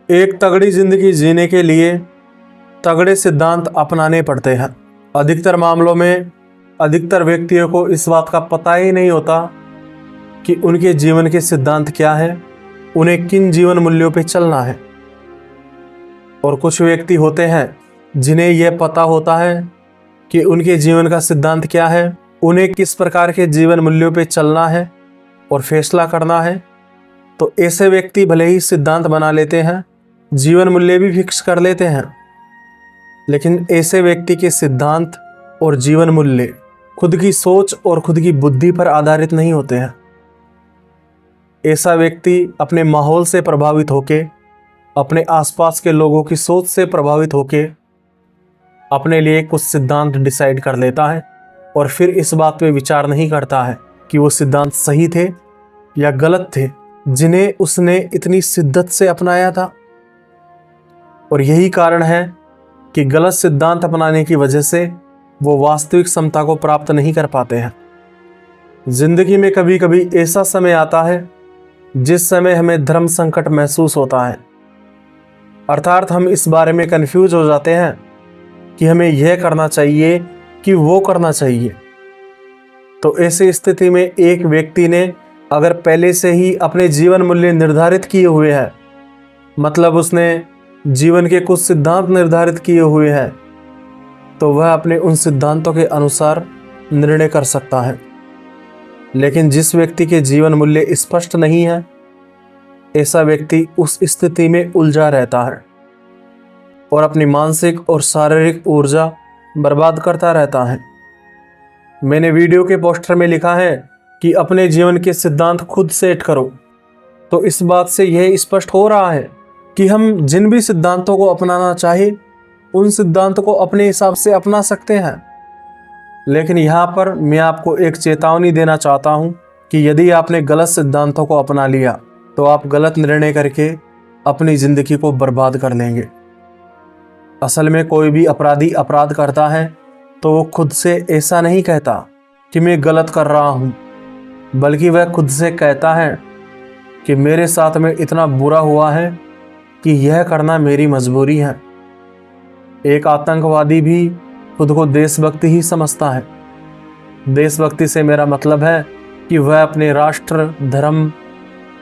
एक तगड़ी जिंदगी जीने के लिए तगड़े सिद्धांत अपनाने पड़ते हैं। अधिकतर मामलों में अधिकतर व्यक्तियों को इस बात का पता ही नहीं होता कि उनके जीवन के सिद्धांत क्या है, उन्हें किन जीवन मूल्यों पे चलना है। और कुछ व्यक्ति होते हैं जिन्हें यह पता होता है कि उनके जीवन का सिद्धांत क्या है, उन्हें किस प्रकार के जीवन मूल्यों पे चलना है और फैसला करना है। तो ऐसे व्यक्ति भले ही सिद्धांत बना लेते हैं, जीवन मूल्य भी फिक्स कर लेते हैं, लेकिन ऐसे व्यक्ति के सिद्धांत और जीवन मूल्य खुद की सोच और खुद की बुद्धि पर आधारित नहीं होते हैं। ऐसा व्यक्ति अपने माहौल से प्रभावित होके, अपने आसपास के लोगों की सोच से प्रभावित होके अपने लिए कुछ सिद्धांत डिसाइड कर लेता है और फिर इस बात पे विचार नहीं करता है कि वो सिद्धांत सही थे या गलत थे जिन्हें उसने इतनी शिद्दत से अपनाया था। और यही कारण है कि गलत सिद्धांत अपनाने की वजह से वो वास्तविक समता को प्राप्त नहीं कर पाते हैं। जिंदगी में कभी कभी ऐसा समय आता है जिस समय हमें धर्म संकट महसूस होता है, अर्थात हम इस बारे में कंफ्यूज हो जाते हैं कि हमें यह करना चाहिए कि वो करना चाहिए। तो ऐसी स्थिति में एक व्यक्ति ने अगर पहले से ही अपने जीवन मूल्य निर्धारित किए हुए हैं, मतलब उसने जीवन के कुछ सिद्धांत निर्धारित किए हुए हैं, तो वह अपने उन सिद्धांतों के अनुसार निर्णय कर सकता है। लेकिन जिस व्यक्ति के जीवन मूल्य स्पष्ट नहीं है, ऐसा व्यक्ति उस स्थिति में उलझा रहता है और अपनी मानसिक और शारीरिक ऊर्जा बर्बाद करता रहता है। मैंने वीडियो के पोस्टर में लिखा है कि अपने जीवन के सिद्धांत खुद सेट करो। तो इस बात से यह स्पष्ट हो रहा है कि हम जिन भी सिद्धांतों को अपनाना चाहे उन सिद्धांतों को अपने हिसाब से अपना सकते हैं। लेकिन यहाँ पर मैं आपको एक चेतावनी देना चाहता हूँ कि यदि आपने गलत सिद्धांतों को अपना लिया तो आप गलत निर्णय करके अपनी ज़िंदगी को बर्बाद कर लेंगे। असल में कोई भी अपराधी अपराध करता है तो वो खुद से ऐसा नहीं कहता कि मैं गलत कर रहा हूँ, बल्कि वह खुद से कहता है कि मेरे साथ में इतना बुरा हुआ है कि यह करना मेरी मजबूरी है। एक आतंकवादी भी खुद को देशभक्ति ही समझता है। देशभक्ति से मेरा मतलब है कि वह अपने राष्ट्र, धर्म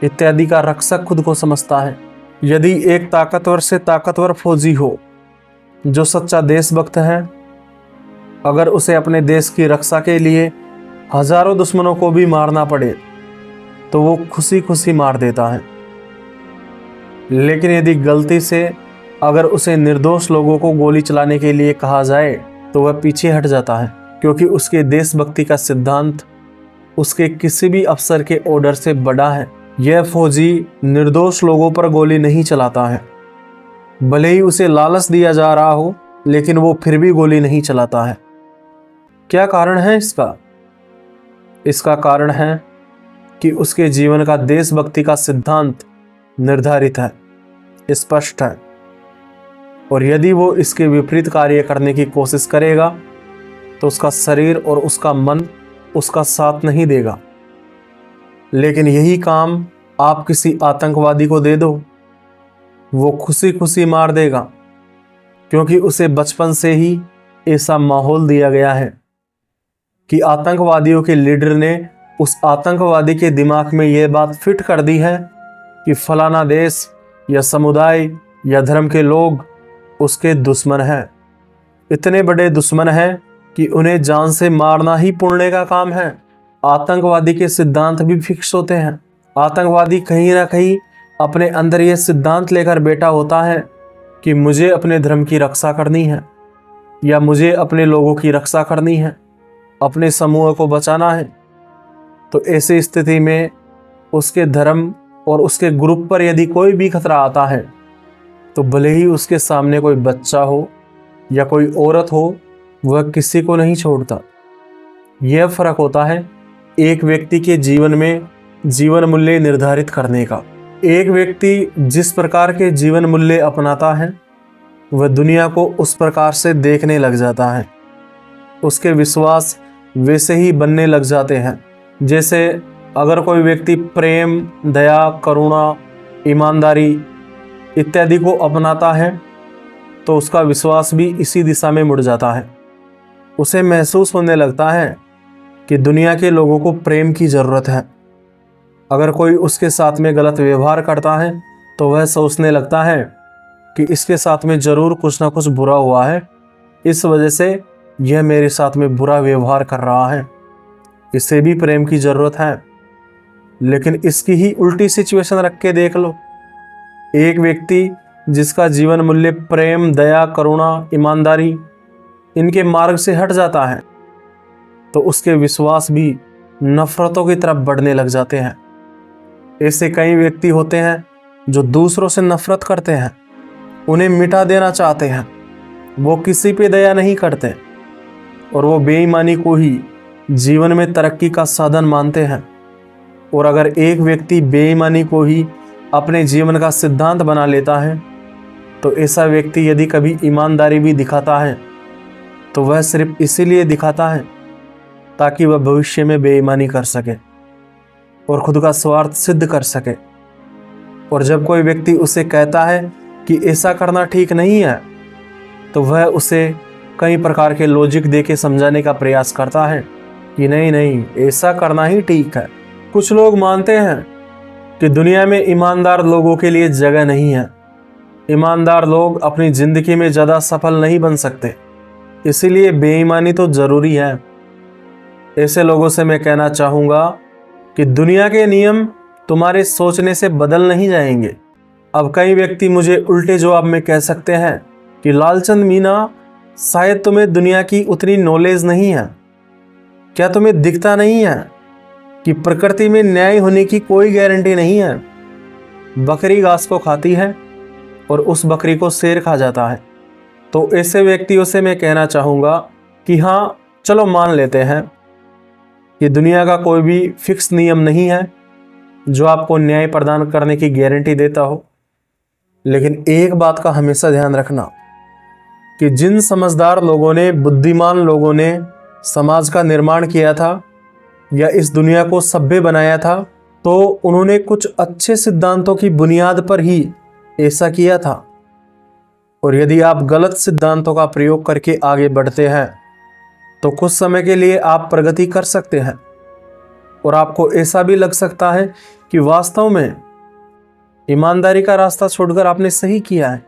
इत्यादि का रक्षक खुद को समझता है। यदि एक ताकतवर से ताकतवर फौजी हो जो सच्चा देशभक्त है, अगर उसे अपने देश की रक्षा के लिए हजारों दुश्मनों को भी मारना पड़े तो वो खुशी खुशी मार देता है। लेकिन यदि गलती से अगर उसे निर्दोष लोगों को गोली चलाने के लिए कहा जाए तो वह पीछे हट जाता है, क्योंकि उसके देशभक्ति का सिद्धांत उसके किसी भी अफसर के ऑर्डर से बड़ा है। यह फौजी निर्दोष लोगों पर गोली नहीं चलाता है। भले ही उसे लालच दिया जा रहा हो, लेकिन वो फिर भी गोली नहीं चलाता है। क्या कारण है इसका? इसका कारण है कि उसके जीवन का देशभक्ति का सिद्धांत निर्धारित है, स्पष्ट है। और यदि वो इसके विपरीत कार्य करने की कोशिश करेगा तो उसका शरीर और उसका मन उसका साथ नहीं देगा। लेकिन यही काम आप किसी आतंकवादी को दे दो, वो खुशी खुशी मार देगा, क्योंकि उसे बचपन से ही ऐसा माहौल दिया गया है कि आतंकवादियों के लीडर ने उस आतंकवादी के दिमाग में यह बात फिट कर दी है कि फलाना देश या समुदाय या धर्म के लोग उसके दुश्मन हैं। इतने बड़े दुश्मन हैं कि उन्हें जान से मारना ही पुण्य का काम है। आतंकवादी के सिद्धांत भी फिक्स होते हैं। आतंकवादी कहीं ना कहीं अपने अंदर यह सिद्धांत लेकर बैठा होता है कि मुझे अपने धर्म की रक्षा करनी है, या मुझे अपने लोगों की रक्षा करनी है, अपने समूह को बचाना है। तो ऐसी स्थिति में उसके धर्म और उसके ग्रुप पर यदि कोई भी खतरा आता है तो भले ही उसके सामने कोई बच्चा हो या कोई औरत हो, वह किसी को नहीं छोड़ता। यह फर्क होता है एक व्यक्ति के जीवन में जीवन मूल्य निर्धारित करने का। एक व्यक्ति जिस प्रकार के जीवन मूल्य अपनाता है वह दुनिया को उस प्रकार से देखने लग जाता है। उसके विश्वास वैसे ही बनने लग जाते हैं। जैसे अगर कोई व्यक्ति प्रेम, दया, करुणा, ईमानदारी इत्यादि को अपनाता है तो उसका विश्वास भी इसी दिशा में मुड़ जाता है। उसे महसूस होने लगता है कि दुनिया के लोगों को प्रेम की ज़रूरत है। अगर कोई उसके साथ में गलत व्यवहार करता है तो वह सोचने लगता है कि इसके साथ में ज़रूर कुछ ना कुछ बुरा हुआ है, इस वजह से यह मेरे साथ में बुरा व्यवहार कर रहा है, इसे भी प्रेम की ज़रूरत है। लेकिन इसकी ही उल्टी सिचुएशन रख के देख लो। एक व्यक्ति जिसका जीवन मूल्य प्रेम, दया, करुणा, ईमानदारी इनके मार्ग से हट जाता है तो उसके विश्वास भी नफरतों की तरफ बढ़ने लग जाते हैं। ऐसे कई व्यक्ति होते हैं जो दूसरों से नफरत करते हैं, उन्हें मिटा देना चाहते हैं, वो किसी पे दया नहीं करते और वो बेईमानी को ही जीवन में तरक्की का साधन मानते हैं। और अगर एक व्यक्ति बेईमानी को ही अपने जीवन का सिद्धांत बना लेता है तो ऐसा व्यक्ति यदि कभी ईमानदारी भी दिखाता है तो वह सिर्फ इसीलिए दिखाता है ताकि वह भविष्य में बेईमानी कर सके और खुद का स्वार्थ सिद्ध कर सके। और जब कोई व्यक्ति उसे कहता है कि ऐसा करना ठीक नहीं है तो वह उसे कई प्रकार के लॉजिक दे के समझाने का प्रयास करता है कि नहीं नहीं, ऐसा करना ही ठीक है। कुछ लोग मानते हैं कि दुनिया में ईमानदार लोगों के लिए जगह नहीं है। ईमानदार लोग अपनी ज़िंदगी में ज़्यादा सफल नहीं बन सकते, इसीलिए बेईमानी तो ज़रूरी है। ऐसे लोगों से मैं कहना चाहूँगा कि दुनिया के नियम तुम्हारे सोचने से बदल नहीं जाएंगे। अब कई व्यक्ति मुझे उल्टे जवाब में कह सकते हैं कि लालचंद मीना, शायद तुम्हें दुनिया की उतनी नॉलेज नहीं है। क्या तुम्हें दिखता नहीं है कि प्रकृति में न्याय होने की कोई गारंटी नहीं है? बकरी घास को खाती है और उस बकरी को शेर खा जाता है। तो ऐसे व्यक्तियों से मैं कहना चाहूँगा कि हाँ, चलो मान लेते हैं कि दुनिया का कोई भी फिक्स नियम नहीं है जो आपको न्याय प्रदान करने की गारंटी देता हो। लेकिन एक बात का हमेशा ध्यान रखना कि जिन समझदार लोगों ने, बुद्धिमान लोगों ने समाज का निर्माण किया था या इस दुनिया को सभ्य बनाया था, तो उन्होंने कुछ अच्छे सिद्धांतों की बुनियाद पर ही ऐसा किया था। और यदि आप गलत सिद्धांतों का प्रयोग करके आगे बढ़ते हैं तो कुछ समय के लिए आप प्रगति कर सकते हैं और आपको ऐसा भी लग सकता है कि वास्तव में ईमानदारी का रास्ता छोड़कर आपने सही किया है,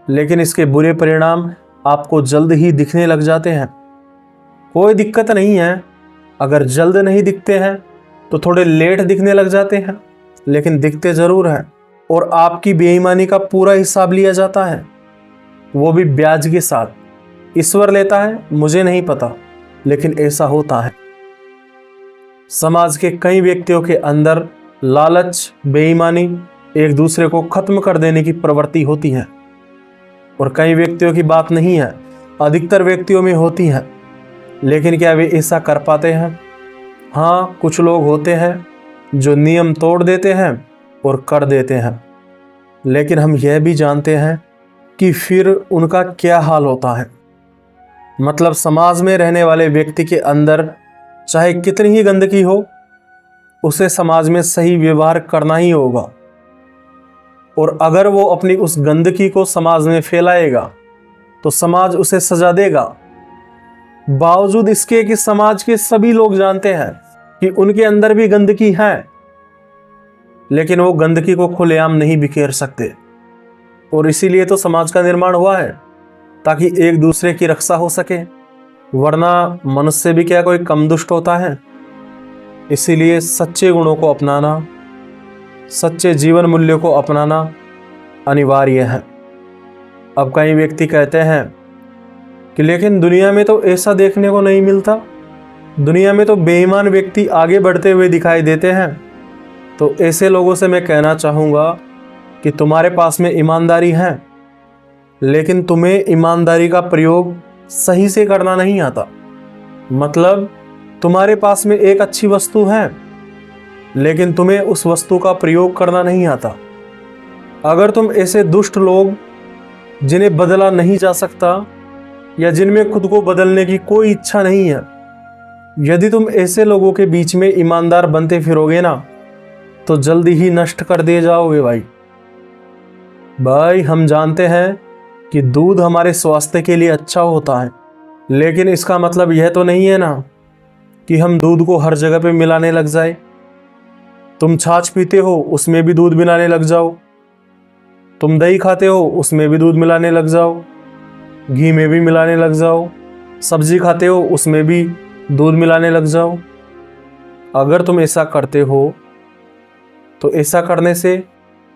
लेकिन इसके बुरे परिणाम आपको जल्द ही दिखने लग जाते हैं। कोई दिक्कत नहीं है, अगर जल्द नहीं दिखते हैं तो थोड़े लेट दिखने लग जाते हैं, लेकिन दिखते ज़रूर हैं। और आपकी बेईमानी का पूरा हिसाब लिया जाता है, वो भी ब्याज के साथ। ईश्वर लेता है, मुझे नहीं पता, लेकिन ऐसा होता है। समाज के कई व्यक्तियों के अंदर लालच, बेईमानी, एक दूसरे को खत्म कर देने की प्रवृत्ति होती है। और कई व्यक्तियों की बात नहीं है, अधिकतर व्यक्तियों में होती है। लेकिन क्या वे ऐसा कर पाते हैं? हाँ, कुछ लोग होते हैं जो नियम तोड़ देते हैं और कर देते हैं, लेकिन हम यह भी जानते हैं कि फिर उनका क्या हाल होता है। मतलब समाज में रहने वाले व्यक्ति के अंदर चाहे कितनी ही गंदगी हो, उसे समाज में सही व्यवहार करना ही होगा। और अगर वो अपनी उस गंदगी को समाज में फैलाएगा तो समाज उसे सजा देगा, बावजूद इसके कि समाज के सभी लोग जानते हैं कि उनके अंदर भी गंदगी है, लेकिन वो गंदगी को खुलेआम नहीं बिखेर सकते। और इसीलिए तो समाज का निर्माण हुआ है, ताकि एक दूसरे की रक्षा हो सके, वरना मनुष्य भी क्या कोई कम दुष्ट होता है। इसीलिए सच्चे गुणों को अपनाना, सच्चे जीवन मूल्यों को अपनाना अनिवार्य है। अब कई व्यक्ति कहते हैं कि लेकिन दुनिया में तो ऐसा देखने को नहीं मिलता, दुनिया में तो बेईमान व्यक्ति आगे बढ़ते हुए दिखाई देते हैं। तो ऐसे लोगों से मैं कहना चाहूँगा कि तुम्हारे पास में ईमानदारी है, लेकिन तुम्हें ईमानदारी का प्रयोग सही से करना नहीं आता। मतलब तुम्हारे पास में एक अच्छी वस्तु है, लेकिन तुम्हें उस वस्तु का प्रयोग करना नहीं आता। अगर तुम ऐसे दुष्ट लोग जिन्हें बदला नहीं जा सकता या जिनमें खुद को बदलने की कोई इच्छा नहीं है, यदि तुम ऐसे लोगों के बीच में ईमानदार बनते फिरोगे ना, तो जल्दी ही नष्ट कर दिए जाओगे भाई। भाई हम जानते हैं कि दूध हमारे स्वास्थ्य के लिए अच्छा होता है, लेकिन इसका मतलब यह तो नहीं है ना कि हम दूध को हर जगह पे मिलाने लग जाए। तुम छाछ पीते हो, उसमें भी दूध मिलाने लग जाओ। तुम दही खाते हो, उसमें भी दूध मिलाने लग जाओ। घी में भी मिलाने लग जाओ। सब्जी खाते हो, उसमें भी दूध मिलाने लग जाओ। अगर तुम ऐसा करते हो तो ऐसा करने से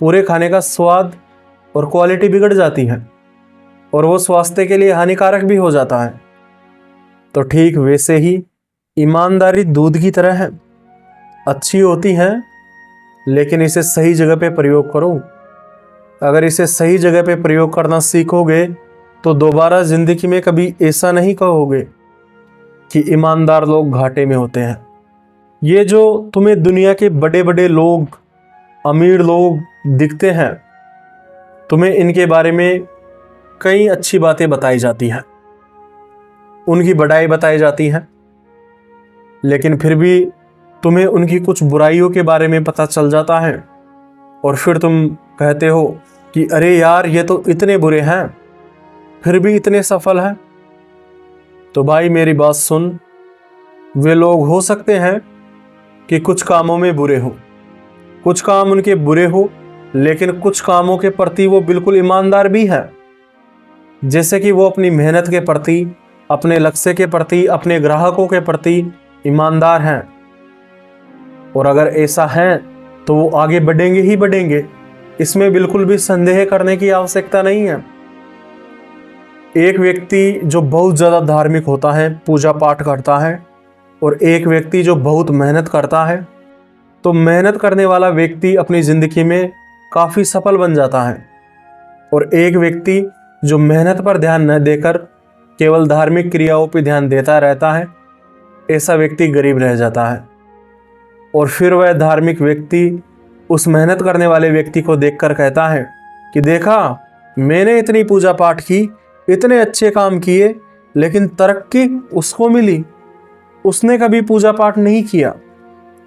पूरे खाने का स्वाद और क्वालिटी बिगड़ जाती है और वो स्वास्थ्य के लिए हानिकारक भी हो जाता है। तो ठीक वैसे ही ईमानदारी दूध की तरह है, अच्छी होती है, लेकिन इसे सही जगह पे प्रयोग करो। अगर इसे सही जगह पे प्रयोग करना सीखोगे तो दोबारा जिंदगी में कभी ऐसा नहीं कहोगे कि ईमानदार लोग घाटे में होते हैं। ये जो तुम्हें दुनिया के बड़े बड़े लोग, अमीर लोग दिखते हैं, तुम्हें इनके बारे में कई अच्छी बातें बताई जाती हैं, उनकी बड़ाई बताई जाती है, लेकिन फिर भी तुम्हें उनकी कुछ बुराइयों के बारे में पता चल जाता है और फिर तुम कहते हो कि अरे यार, ये तो इतने बुरे हैं फिर भी इतने सफल हैं। तो भाई मेरी बात सुन, वे लोग हो सकते हैं कि कुछ कामों में बुरे हो, कुछ काम उनके बुरे हो, लेकिन कुछ कामों के प्रति वो बिल्कुल ईमानदार भी है। जैसे कि वो अपनी मेहनत के प्रति, अपने लक्ष्य के प्रति, अपने ग्राहकों के प्रति ईमानदार हैं। और अगर ऐसा है तो वो आगे बढ़ेंगे ही बढ़ेंगे, इसमें बिल्कुल भी संदेह करने की आवश्यकता नहीं है। एक व्यक्ति जो बहुत ज़्यादा धार्मिक होता है, पूजा पाठ करता है, और एक व्यक्ति जो बहुत मेहनत करता है, तो मेहनत करने वाला व्यक्ति अपनी ज़िंदगी में काफ़ी सफल बन जाता है। और एक व्यक्ति जो मेहनत पर ध्यान न देकर केवल धार्मिक क्रियाओं पर ध्यान देता रहता है, ऐसा व्यक्ति गरीब रह जाता है। और फिर वह धार्मिक व्यक्ति उस मेहनत करने वाले व्यक्ति को देखकर कहता है कि देखा, मैंने इतनी पूजा पाठ की, इतने अच्छे काम किए, लेकिन तरक्की उसको मिली, उसने कभी पूजा पाठ नहीं किया,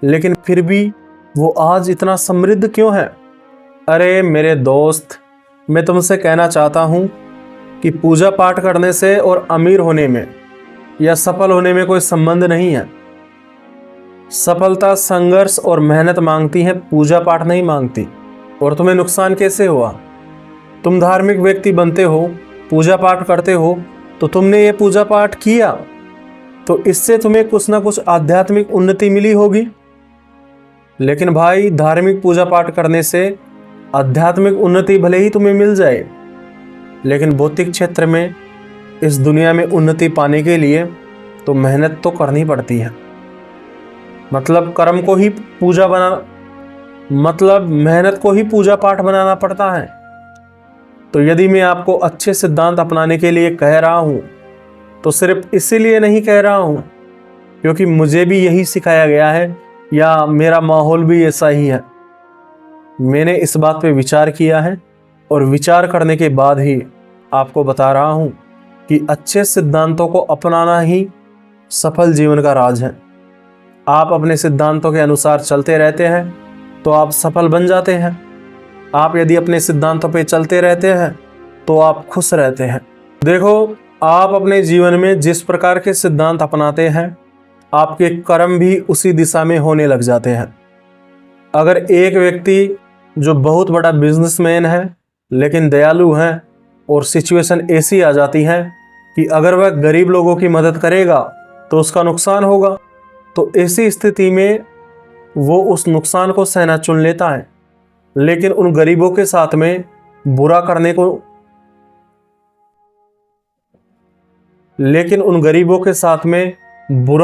लेकिन फिर भी वो आज इतना समृद्ध क्यों है। अरे मेरे दोस्त, मैं तुमसे कहना चाहता हूँ कि पूजा पाठ करने से और अमीर होने में या सफल होने में कोई संबंध नहीं है। सफलता संघर्ष और मेहनत मांगती है, पूजा पाठ नहीं मांगती। और तुम्हें नुकसान कैसे हुआ? तुम धार्मिक व्यक्ति बनते हो, पूजा पाठ करते हो, तो तुमने ये पूजा पाठ किया तो इससे तुम्हें कुछ ना कुछ आध्यात्मिक उन्नति मिली होगी। लेकिन भाई, धार्मिक पूजा पाठ करने से आध्यात्मिक उन्नति भले ही तुम्हें मिल जाए, लेकिन भौतिक क्षेत्र में, इस दुनिया में उन्नति पाने के लिए तो मेहनत तो करनी पड़ती है। मतलब कर्म को ही पूजा बना, मतलब मेहनत को ही पूजा पाठ बनाना पड़ता है। तो यदि मैं आपको अच्छे सिद्धांत अपनाने के लिए कह रहा हूँ तो सिर्फ इसीलिए नहीं कह रहा हूँ क्योंकि मुझे भी यही सिखाया गया है या मेरा माहौल भी ऐसा ही है। मैंने इस बात पे विचार किया है और विचार करने के बाद ही आपको बता रहा हूँ कि अच्छे सिद्धांतों को अपनाना ही सफल जीवन का राज है। आप अपने सिद्धांतों के अनुसार चलते रहते हैं तो आप सफल बन जाते हैं। आप यदि अपने सिद्धांतों पे चलते रहते हैं तो आप खुश रहते हैं। देखो, आप अपने जीवन में जिस प्रकार के सिद्धांत अपनाते हैं, आपके कर्म भी उसी दिशा में होने लग जाते हैं। अगर एक व्यक्ति जो बहुत बड़ा बिजनेसमैन है लेकिन दयालु है और सिचुएशन ऐसी आ जाती है कि अगर वह गरीब लोगों की मदद करेगा तो उसका नुकसान होगा, तो ऐसी स्थिति में वो उस नुकसान को सहना चुन लेता है। लेकिन उन गरीबों के साथ में बुरा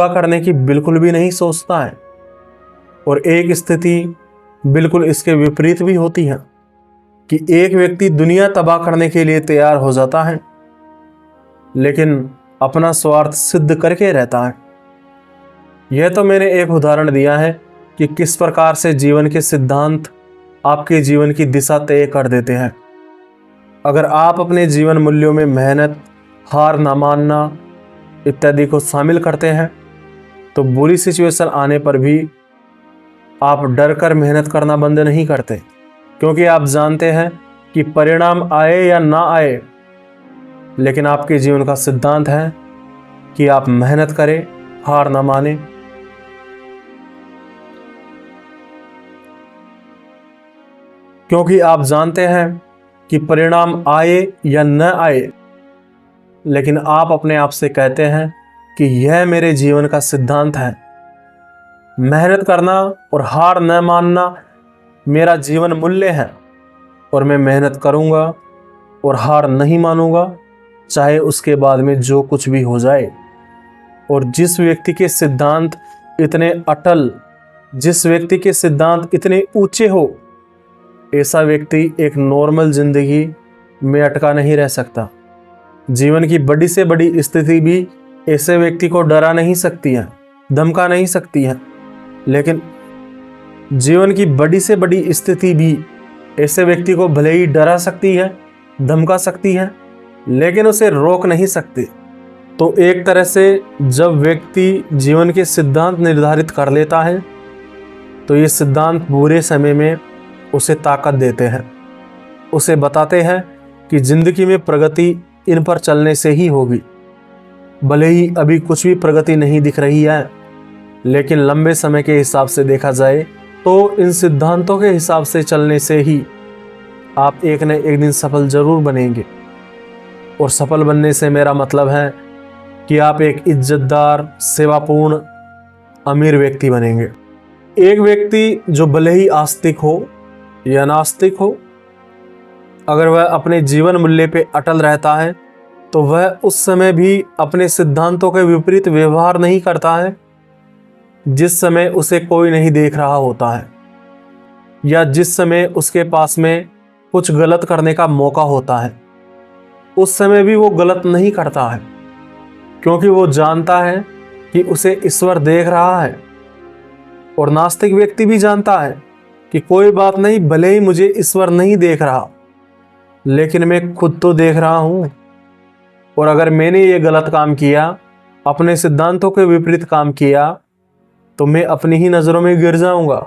करने की बिल्कुल भी नहीं सोचता है। और एक स्थिति बिल्कुल इसके विपरीत भी होती है कि एक व्यक्ति दुनिया तबाह करने के लिए तैयार हो जाता है लेकिन अपना स्वार्थ सिद्ध करके रहता है। यह तो मैंने एक उदाहरण दिया है कि किस प्रकार से जीवन के सिद्धांत आपके जीवन की दिशा तय कर देते हैं। अगर आप अपने जीवन मूल्यों में मेहनत, हार ना मानना इत्यादि को शामिल करते हैं तो बुरी सिचुएशन आने पर भी आप डर कर मेहनत करना बंद नहीं करते, क्योंकि आप जानते हैं कि परिणाम आए या ना आए, लेकिन आपके जीवन का सिद्धांत है कि आप मेहनत करें, हार ना माने। क्योंकि आप जानते हैं कि परिणाम आए या न आए, लेकिन आप अपने आप से कहते हैं कि यह मेरे जीवन का सिद्धांत है। मेहनत करना और हार न मानना मेरा जीवन मूल्य है, और मैं मेहनत करूंगा और हार नहीं मानूंगा, चाहे उसके बाद में जो कुछ भी हो जाए। और जिस व्यक्ति के सिद्धांत इतने अटल, जिस व्यक्ति के सिद्धांत इतने ऊंचे हो, ऐसा व्यक्ति एक नॉर्मल जिंदगी में अटका नहीं रह सकता। जीवन की बड़ी से बड़ी स्थिति भी ऐसे व्यक्ति को डरा नहीं सकती है, धमका नहीं सकती है। लेकिन जीवन की बड़ी से बड़ी स्थिति भी ऐसे व्यक्ति को भले ही डरा सकती है, धमका सकती है, लेकिन उसे रोक नहीं सकती। तो एक तरह से जब व्यक्ति जीवन के सिद्धांत निर्धारित कर लेता है, तो ये सिद्धांत बुरे समय में उसे ताकत देते हैं, उसे बताते हैं कि जिंदगी में प्रगति इन पर चलने से ही होगी। भले ही अभी कुछ भी प्रगति नहीं दिख रही है, लेकिन लंबे समय के हिसाब से देखा जाए तो इन सिद्धांतों के हिसाब से चलने से ही आप एक न एक दिन सफल जरूर बनेंगे। और सफल बनने से मेरा मतलब है कि आप एक इज्जतदार, सेवापूर्ण, अमीर व्यक्ति बनेंगे। एक व्यक्ति जो भले ही आस्तिक हो या नास्तिक हो, अगर वह अपने जीवन मूल्य पे अटल रहता है, तो वह उस समय भी अपने सिद्धांतों के विपरीत व्यवहार नहीं करता है जिस समय उसे कोई नहीं देख रहा होता है, या जिस समय उसके पास में कुछ गलत करने का मौका होता है। उस समय भी वो गलत नहीं करता है, क्योंकि वो जानता है कि उसे ईश्वर देख रहा है। और नास्तिक व्यक्ति भी जानता है कि कोई बात नहीं, भले ही मुझे ईश्वर नहीं देख रहा, लेकिन मैं खुद तो देख रहा हूं। और अगर मैंने ये गलत काम किया, अपने सिद्धांतों के विपरीत काम किया, तो मैं अपनी ही नजरों में गिर जाऊंगा।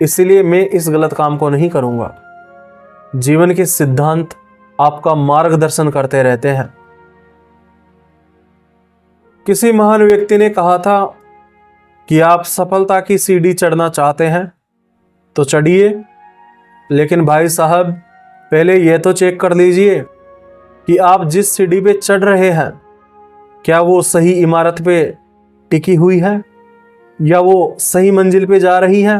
इसलिए मैं इस गलत काम को नहीं करूंगा। जीवन के सिद्धांत आपका मार्गदर्शन करते रहते हैं। किसी महान व्यक्ति ने कहा था कि आप सफलता की सीढ़ी चढ़ना चाहते हैं तो चढ़िए, लेकिन भाई साहब पहले यह तो चेक कर लीजिए कि आप जिस सीढ़ी पे चढ़ रहे हैं, क्या वो सही इमारत पे टिकी हुई है या वो सही मंजिल पे जा रही है।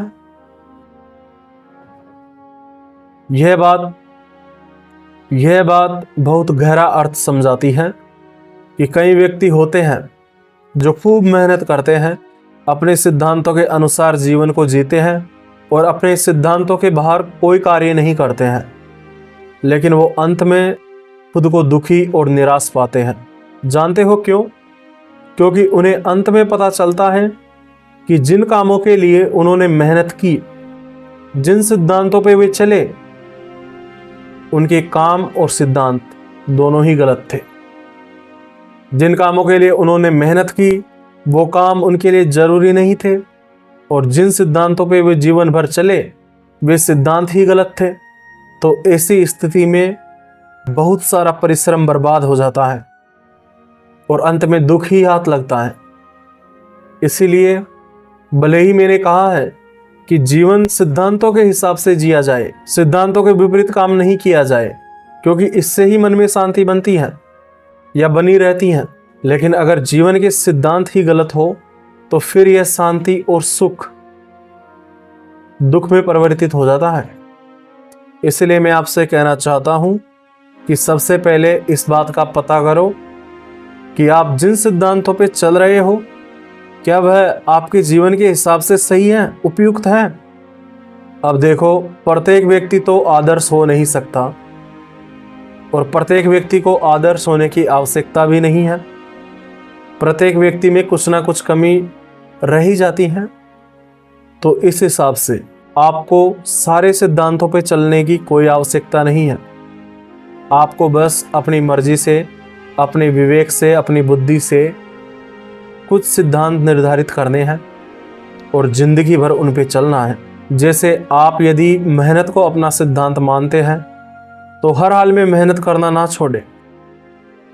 यह बात बहुत गहरा अर्थ समझाती है कि कई व्यक्ति होते हैं जो खूब मेहनत करते हैं, अपने सिद्धांतों के अनुसार जीवन को जीते हैं और अपने सिद्धांतों के बाहर कोई कार्य नहीं करते हैं, लेकिन वो अंत में खुद को दुखी और निराश पाते हैं। जानते हो क्यों? क्योंकि उन्हें अंत में पता चलता है कि जिन कामों के लिए उन्होंने मेहनत की, जिन सिद्धांतों पे वे चले, उनके काम और सिद्धांत दोनों ही गलत थे। जिन कामों के लिए उन्होंने मेहनत की, वो काम उनके लिए जरूरी नहीं थे, और जिन सिद्धांतों पे वे जीवन भर चले, वे सिद्धांत ही गलत थे। तो ऐसी स्थिति में बहुत सारा परिश्रम बर्बाद हो जाता है और अंत में दुख ही हाथ लगता है। इसीलिए भले ही मैंने कहा है कि जीवन सिद्धांतों के हिसाब से जिया जाए, सिद्धांतों के विपरीत काम नहीं किया जाए, क्योंकि इससे ही मन में शांति बनती है या बनी रहती है। लेकिन अगर जीवन के सिद्धांत ही गलत हो, तो फिर यह शांति और सुख दुख में परिवर्तित हो जाता है। इसलिए मैं आपसे कहना चाहता हूं कि सबसे पहले इस बात का पता करो कि आप जिन सिद्धांतों पे चल रहे हो, क्या वह आपके जीवन के हिसाब से सही है, उपयुक्त है। अब देखो, प्रत्येक व्यक्ति तो आदर्श हो नहीं सकता, और प्रत्येक व्यक्ति को आदर्श होने की आवश्यकता भी नहीं है। प्रत्येक व्यक्ति में कुछ ना कुछ कमी रह ही जाती है। तो इस हिसाब से आपको सारे सिद्धांतों पे चलने की कोई आवश्यकता नहीं है। आपको बस अपनी मर्जी से, अपने विवेक से, अपनी बुद्धि से कुछ सिद्धांत निर्धारित करने हैं और जिंदगी भर उन पे चलना है। जैसे आप यदि मेहनत को अपना सिद्धांत मानते हैं, तो हर हाल में मेहनत करना ना छोड़ें।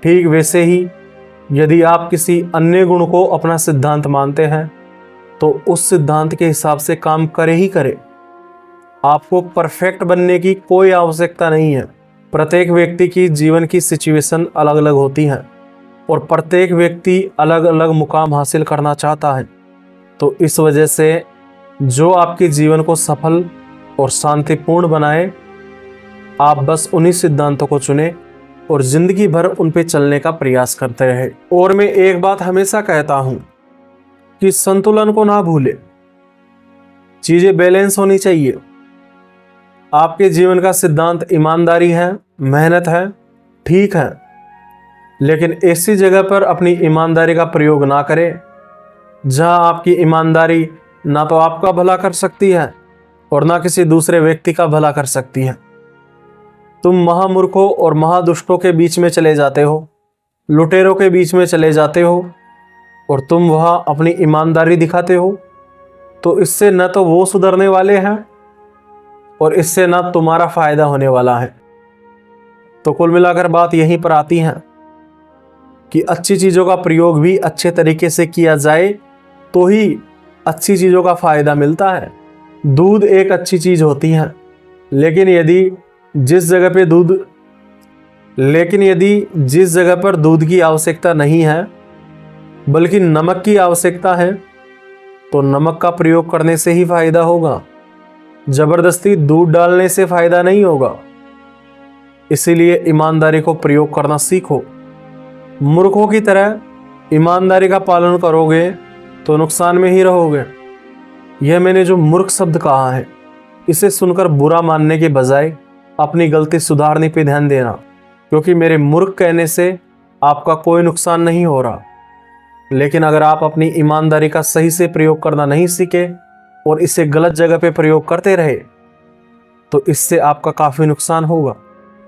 ठीक वैसे ही यदि आप किसी अन्य गुण को अपना सिद्धांत मानते हैं तो उस सिद्धांत के हिसाब से काम करे ही करे। आपको परफेक्ट बनने की कोई आवश्यकता नहीं है। प्रत्येक व्यक्ति की जीवन की सिचुएशन अलग अलग होती है और प्रत्येक व्यक्ति अलग अलग मुकाम हासिल करना चाहता है। तो इस वजह से जो आपके जीवन को सफल और शांतिपूर्ण बनाए, आप बस उन्हीं सिद्धांतों को चुने और जिंदगी भर उन पे चलने का प्रयास करते रहे। और मैं एक बात हमेशा कहता हूं कि संतुलन को ना भूले, चीजें बैलेंस होनी चाहिए। आपके जीवन का सिद्धांत ईमानदारी है, मेहनत है, ठीक है, लेकिन ऐसी जगह पर अपनी ईमानदारी का प्रयोग ना करें जहां आपकी ईमानदारी ना तो आपका भला कर सकती है और ना किसी दूसरे व्यक्ति का भला कर सकती है। तुम महामूर्खों और महादुष्टों के बीच में चले जाते हो, लुटेरों के बीच में चले जाते हो और तुम वहां अपनी ईमानदारी दिखाते हो। तो इससे न तो वो सुधरने वाले हैं और इससे ना तुम्हारा फायदा होने वाला है। तो कुल मिलाकर बात यहीं पर आती है कि अच्छी चीज़ों का प्रयोग भी अच्छे तरीके से किया जाए तो ही अच्छी चीज़ों का फायदा मिलता है। दूध एक अच्छी चीज़ होती है, लेकिन यदि जिस जगह पर दूध की आवश्यकता नहीं है बल्कि नमक की आवश्यकता है तो नमक का प्रयोग करने से ही फायदा होगा। जबरदस्ती दूध डालने से फायदा नहीं होगा। इसीलिए ईमानदारी को प्रयोग करना सीखो। मूर्खों की तरह ईमानदारी का पालन करोगे तो नुकसान में ही रहोगे। यह मैंने जो मूर्ख शब्द कहा है, इसे सुनकर बुरा मानने के बजाय अपनी गलती सुधारने पे ध्यान देना, क्योंकि मेरे मूर्ख कहने से आपका कोई नुकसान नहीं हो रहा। लेकिन अगर आप अपनी ईमानदारी का सही से प्रयोग करना नहीं सीखे और इसे गलत जगह पे प्रयोग करते रहे तो इससे आपका काफ़ी नुकसान होगा।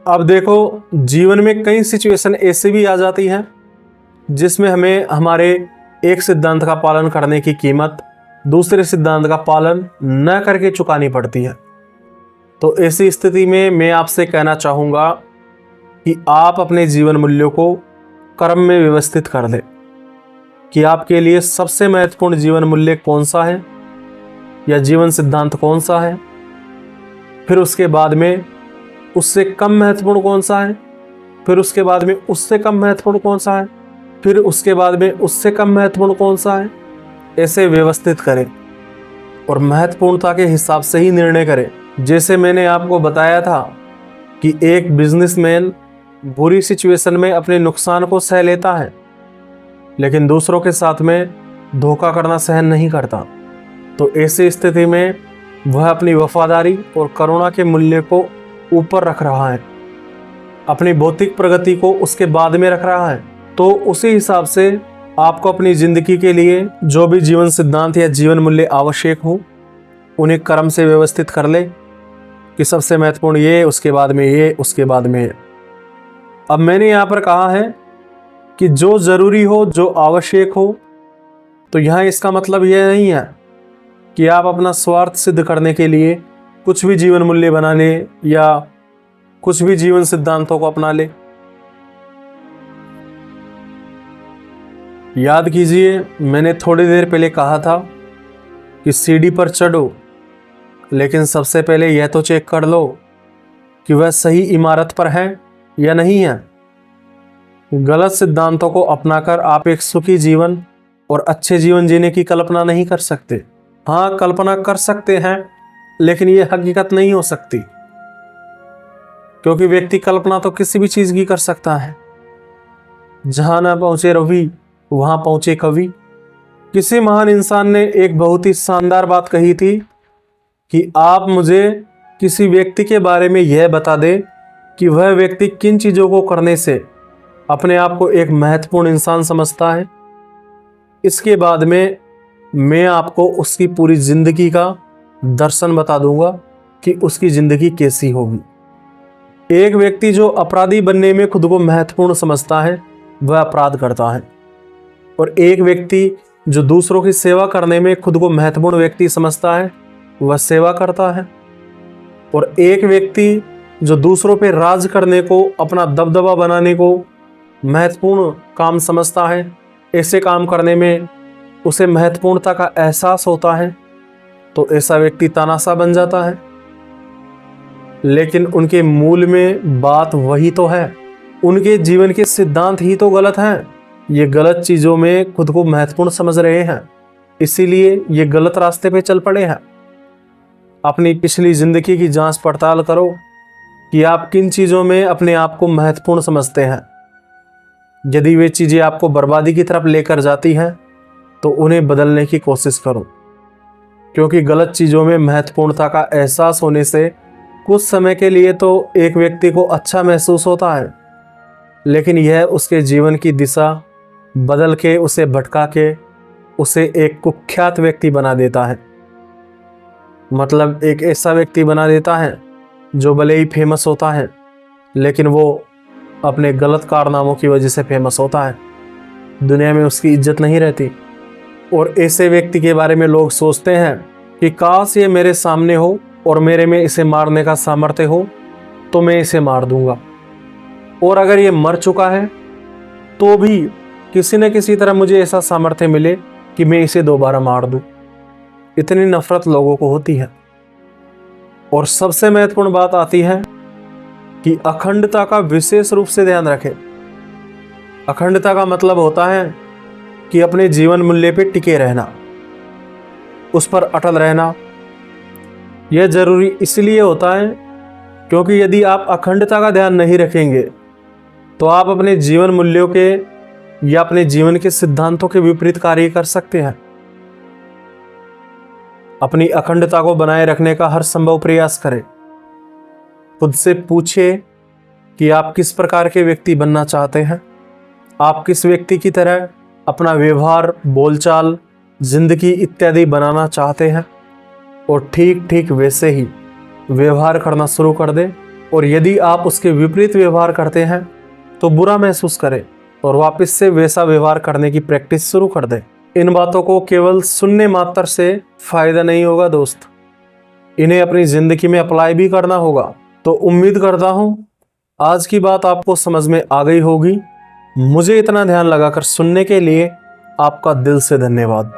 अब देखो, जीवन में कई सिचुएशन ऐसे भी आ जाती हैं जिसमें हमें हमारे एक सिद्धांत का पालन करने की कीमत दूसरे सिद्धांत का पालन न करके चुकानी पड़ती है। तो ऐसी स्थिति में मैं आपसे कहना चाहूँगा कि आप अपने जीवन मूल्यों को कर्म में व्यवस्थित कर दें कि आपके लिए सबसे महत्वपूर्ण जीवन मूल्य कौन सा है या जीवन सिद्धांत कौन सा है, फिर उसके बाद में उससे कम महत्वपूर्ण कौन सा है, फिर उसके बाद में उससे कम महत्वपूर्ण कौन सा है, फिर उसके बाद में उससे कम महत्वपूर्ण कौन सा है। ऐसे व्यवस्थित करें और महत्वपूर्णता के हिसाब से ही निर्णय करें। जैसे मैंने आपको बताया था कि एक बिजनेसमैन बुरी सिचुएशन में अपने नुकसान को सह लेता है, लेकिन दूसरों के साथ में धोखा करना सहन नहीं करता। तो ऐसी स्थिति में वह अपनी वफादारी और करुणा के मूल्य को ऊपर रख रहा है, अपनी भौतिक प्रगति को उसके बाद में रख रहा है। तो उसी हिसाब से आपको अपनी जिंदगी के लिए जो भी जीवन सिद्धांत या जीवन मूल्य आवश्यक हो उन्हें कर्म से व्यवस्थित कर ले कि सबसे महत्वपूर्ण ये, उसके बाद में ये, उसके बाद में ये। अब मैंने यहाँ पर कहा है कि जो ज़रूरी हो, जो आवश्यक हो, तो यहाँ इसका मतलब यह नहीं है कि आप अपना स्वार्थ सिद्ध करने के लिए कुछ भी जीवन मूल्य बना ले या कुछ भी जीवन सिद्धांतों को अपना ले। याद कीजिए, मैंने थोड़ी देर पहले कहा था कि सीढ़ी पर चढ़ो, लेकिन सबसे पहले यह तो चेक कर लो कि वह सही इमारत पर है या नहीं है। गलत सिद्धांतों को अपनाकर आप एक सुखी जीवन और अच्छे जीवन जीने की कल्पना नहीं कर सकते। हाँ, कल्पना कर सकते हैं, लेकिन यह हकीकत नहीं हो सकती, क्योंकि व्यक्ति कल्पना तो किसी भी चीज़ की कर सकता है। जहाँ ना पहुँचे रवि वहाँ पहुँचे कवि। किसी महान इंसान ने एक बहुत ही शानदार बात कही थी कि आप मुझे किसी व्यक्ति के बारे में यह बता दें कि वह व्यक्ति किन चीज़ों को करने से अपने आप को एक महत्वपूर्ण इंसान समझता है। इसके बाद में मैं आपको उसकी पूरी ज़िंदगी का दर्शन बता दूंगा कि उसकी ज़िंदगी कैसी होगी। एक व्यक्ति जो अपराधी बनने में खुद को महत्वपूर्ण समझता है वह अपराध करता है, और एक व्यक्ति जो दूसरों की सेवा करने में खुद को महत्वपूर्ण व्यक्ति समझता है वह सेवा करता है, और एक व्यक्ति जो दूसरों पे राज करने को, अपना दबदबा बनाने को महत्वपूर्ण काम समझता है, ऐसे काम करने में उसे महत्वपूर्णता का एहसास होता है, तो ऐसा व्यक्ति तानाशाह बन जाता है। लेकिन उनके मूल में बात वही तो है, उनके जीवन के सिद्धांत ही तो गलत हैं। ये गलत चीज़ों में खुद को महत्वपूर्ण समझ रहे हैं, इसीलिए ये गलत रास्ते पे चल पड़े हैं। अपनी पिछली जिंदगी की जांच पड़ताल करो कि आप किन चीज़ों में अपने आप को महत्वपूर्ण समझते हैं। यदि वे चीज़ें आपको बर्बादी की तरफ लेकर जाती हैं तो उन्हें बदलने की कोशिश करो, क्योंकि गलत चीज़ों में महत्वपूर्णता का एहसास होने से कुछ समय के लिए तो एक व्यक्ति को अच्छा महसूस होता है, लेकिन यह उसके जीवन की दिशा बदल के, उसे भटका के, उसे एक कुख्यात व्यक्ति बना देता है। मतलब एक ऐसा व्यक्ति बना देता है जो भले ही फेमस होता है, लेकिन वो अपने गलत कारनामों की वजह से फेमस होता है। दुनिया में उसकी इज्जत नहीं रहती। और ऐसे व्यक्ति के बारे में लोग सोचते हैं कि काश ये मेरे सामने हो और मेरे में इसे मारने का सामर्थ्य हो तो मैं इसे मार दूंगा, और अगर ये मर चुका है तो भी किसी न किसी तरह मुझे ऐसा सामर्थ्य मिले कि मैं इसे दोबारा मार दूं। इतनी नफरत लोगों को होती है। और सबसे महत्वपूर्ण बात आती है कि अखंडता का विशेष रूप से ध्यान रखें। अखंडता का मतलब होता है कि अपने जीवन मूल्य पे टिके रहना, उस पर अटल रहना। यह जरूरी इसलिए होता है क्योंकि यदि आप अखंडता का ध्यान नहीं रखेंगे तो आप अपने जीवन मूल्यों के या अपने जीवन के सिद्धांतों के विपरीत कार्य कर सकते हैं। अपनी अखंडता को बनाए रखने का हर संभव प्रयास करें। खुद से पूछिए कि आप किस प्रकार के व्यक्ति बनना चाहते हैं। आप किस व्यक्ति की तरह अपना व्यवहार, बोलचाल, जिंदगी इत्यादि बनाना चाहते हैं, और ठीक ठीक वैसे ही व्यवहार करना शुरू कर दें। और यदि आप उसके विपरीत व्यवहार करते हैं तो बुरा महसूस करें और वापस से वैसा व्यवहार करने की प्रैक्टिस शुरू कर दें। इन बातों को केवल सुनने मात्र से फायदा नहीं होगा दोस्त, इन्हें अपनी जिंदगी में अप्लाई भी करना होगा। तो उम्मीद करता हूं आज की बात आपको समझ में आ गई होगी। मुझे इतना ध्यान लगाकर सुनने के लिए आपका दिल से धन्यवाद।